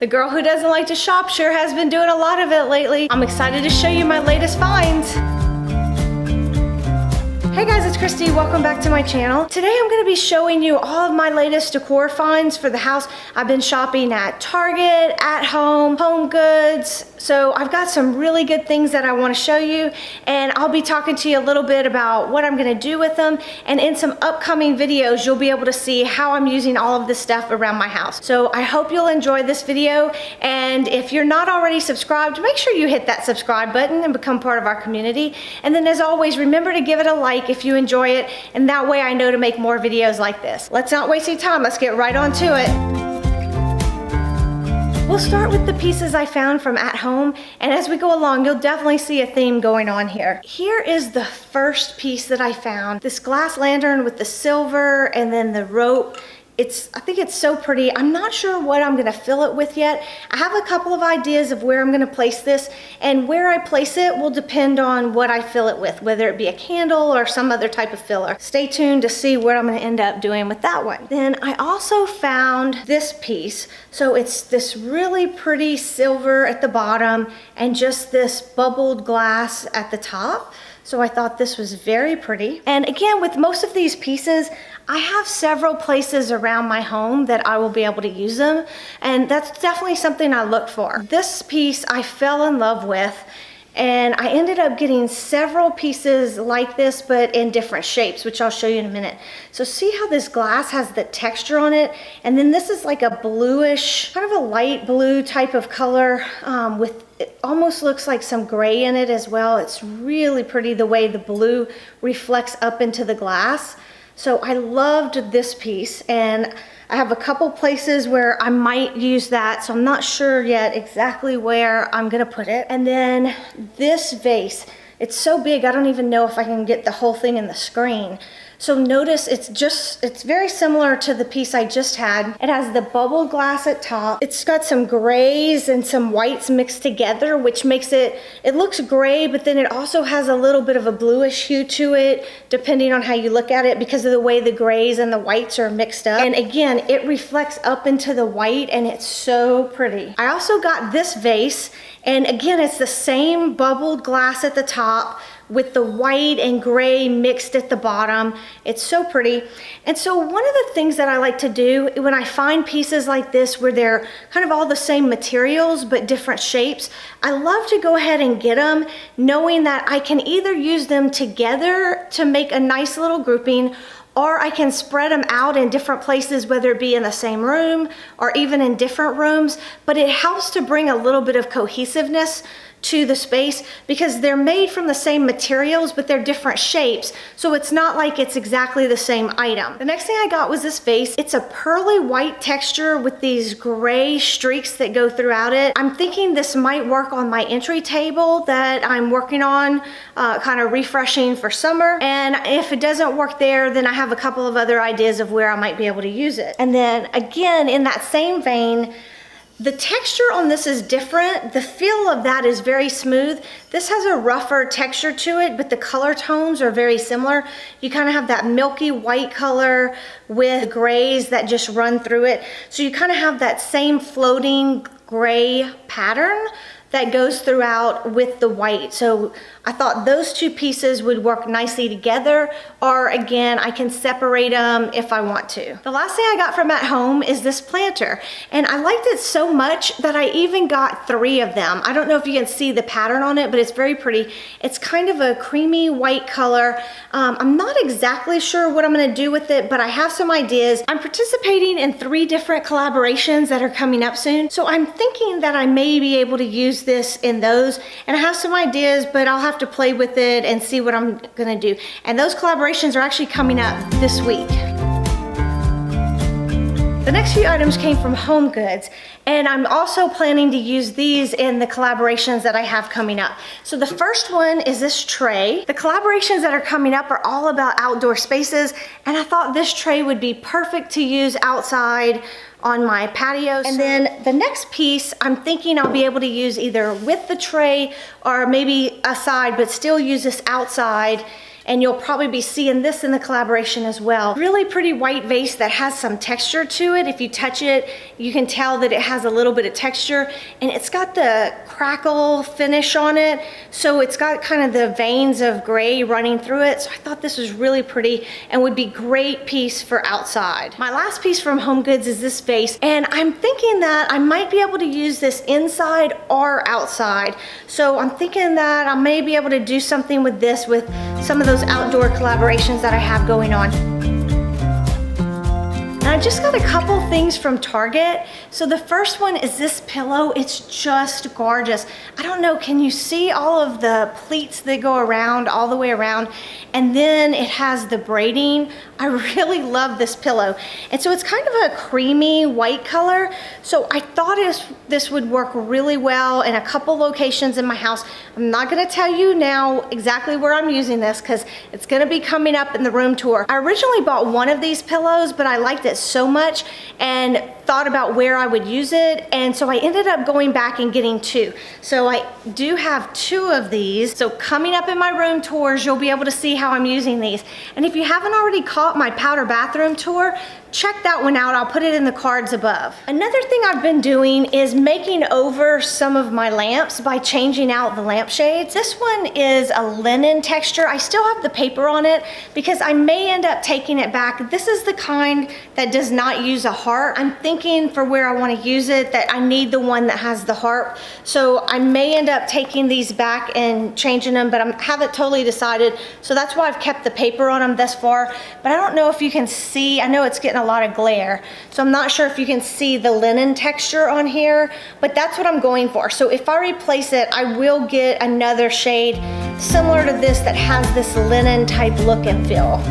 The girl who doesn't like to shop sure has been doing a lot of it lately. I'm excited to show you my latest finds. Hey guys, it's Kristi. Welcome back to my channel. Today I'm going to be showing you all of my latest decor finds for the house. I've been shopping at Target, at home, HomeGoods. So I've got some really good things that I want to show you, and I'll be talking to you a little bit about what I'm going to do with them. And in some upcoming videos, you'll be able to see how I'm using all of this stuff around my house. So I hope you'll enjoy this video. And if you're not already subscribed, make sure you hit that subscribe button and become part of our community. And then as always, remember to give it a like if you enjoy it, and that way I know to make more videos like this. Let's not waste any time, let's get right on to it. We'll start with the pieces I found from at home, and as we go along, you'll definitely see a theme going on here. Here is the first piece that I found. This glass lantern with the silver and then the rope. I think it's so pretty. I'm not sure what I'm gonna fill it with yet. I have a couple of ideas of where I'm gonna place this, and where I place it will depend on what I fill it with, whether it be a candle or some other type of filler. Stay tuned to see what I'm gonna end up doing with that one. Then I also found this piece. So it's this really pretty silver at the bottom and just this bubbled glass at the top. So I thought this was very pretty. And again, with most of these pieces, I have several places around my home that I will be able to use them. And that's definitely something I look for. This piece I fell in love with, and I ended up getting several pieces like this, but in different shapes, which I'll show you in a minute. So see how this glass has the texture on it? And then this is like a bluish, kind of a light blue type of color with, it almost looks like some gray in it as well. It's really pretty the way the blue reflects up into the glass. So I loved this piece, and I have a couple places where I might use that, so I'm not sure yet exactly where I'm gonna put it. And then this vase, it's so big I don't even know if I can get the whole thing in the screen. So notice it's very similar to the piece I just had. It has the bubble glass at top. It's got some grays and some whites mixed together, which makes it looks gray, but then it also has a little bit of a bluish hue to it, depending on how you look at it, because of the way the grays and the whites are mixed up. And again, it reflects up into the white, and it's so pretty. I also got this vase, and again, it's the same bubbled glass at the top with the white and gray mixed at the bottom. It's so pretty. And so one of the things that I like to do when I find pieces like this where they're kind of all the same materials but different shapes, I love to go ahead and get them, knowing that I can either use them together to make a nice little grouping, or I can spread them out in different places, whether it be in the same room or even in different rooms. But it helps to bring a little bit of cohesiveness to the space, because they're made from the same materials, but they're different shapes. So it's not like it's exactly the same item. The next thing I got was this vase. It's a pearly white texture with these gray streaks that go throughout it. I'm thinking this might work on my entry table that I'm working on, kind of refreshing for summer. And if it doesn't work there, then I have a couple of other ideas of where I might be able to use it. And then again, in that same vein, the texture on this is different. The feel of that is very smooth. This has a rougher texture to it, but the color tones are very similar. You kind of have that milky white color with grays that just run through it. So you kind of have that same floating gray pattern that goes throughout with the white. So I thought those two pieces would work nicely together, or again, I can separate them if I want to. The last thing I got from at home is this planter, and I liked it so much that I even got 3 of them. I don't know if you can see the pattern on it, but it's very pretty. It's kind of a creamy white color. I'm not exactly sure what I'm gonna do with it, but I have some ideas. I'm participating in 3 different collaborations that are coming up soon, so I'm thinking that I may be able to use this in those, and I have some ideas, but I'll have to play with it and see what I'm gonna do. And those collaborations are actually coming up this week. The next few items came from HomeGoods, and I'm also planning to use these in the collaborations that I have coming up. So the first one is this tray. The collaborations that are coming up are all about outdoor spaces, and I thought this tray would be perfect to use outside on my patio. And then the next piece, I'm thinking I'll be able to use either with the tray or maybe aside, but still use this outside. and you'll probably be seeing this in the collaboration as well. Really pretty white vase that has some texture to it. If you touch it, you can tell that it has a little bit of texture, and it's got the crackle finish on it, so it's got kind of the veins of gray running through it. So I thought this was really pretty and would be great piece for outside. My last piece from HomeGoods is this vase, and I'm thinking that I might be able to use this inside or outside. So I'm thinking that I may be able to do something with this with some of those outdoor collaborations that I have going on. And I just got a couple things from Target. So the first one is this pillow. It's just gorgeous. I don't know, can you see all of the pleats that go around, all the way around? And then it has the braiding. I really love this pillow. And so it's kind of a creamy white color. So I thought this would work really well in a couple locations in my house. I'm not gonna tell you now exactly where I'm using this because it's gonna be coming up in the room tour. I originally bought one of these pillows, but I liked it so much and thought about where I would use it, and so I ended up going back and getting two. So I do have two of these. So coming up in my room tours, you'll be able to see how I'm using these. And if you haven't already caught my powder bathroom tour, check that one out. I'll put it in the cards above. Another thing I've been doing is making over some of my lamps by changing out the lampshades. This one is a linen texture. I still have the paper on it because I may end up taking it back. This is the kind that does not use a heart. I'm thinking for where I want to use it that I need the one that has the heart. So I may end up taking these back and changing them, but I haven't totally decided. So that's why I've kept the paper on them thus far. But I don't know if you can see, I know it's getting a lot of glare, so I'm not sure if you can see the linen texture on here, but that's what I'm going for. So if I replace it, I will get another shade similar to this that has this linen type look and feel.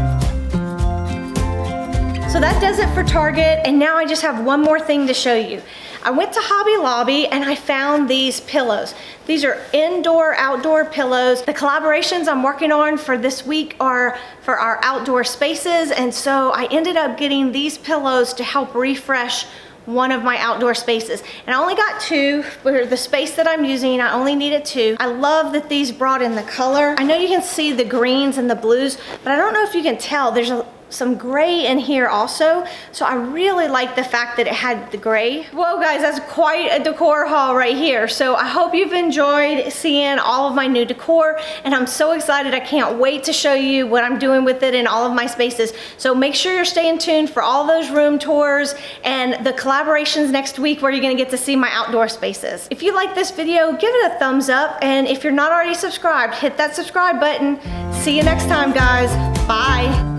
So that does it for Target, and now I just have one more thing to show you. I went to Hobby Lobby and I found these pillows. These are indoor, outdoor pillows. The collaborations I'm working on for this week are for our outdoor spaces, and so I ended up getting these pillows to help refresh one of my outdoor spaces. And I only got two for the space that I'm using. I only needed two. I love that these brought in the color. I know you can see the greens and the blues, but I don't know if you can tell, there's some gray in here also. So I really like the fact that it had the gray. Whoa guys, that's quite a decor haul right here. So I hope you've enjoyed seeing all of my new decor, and I'm so excited. I can't wait to show you what I'm doing with it in all of my spaces. So make sure you're staying tuned for all those room tours and the collaborations next week where you're gonna get to see my outdoor spaces. If you like this video, give it a thumbs up, and if you're not already subscribed, hit that subscribe button. See you next time guys, bye.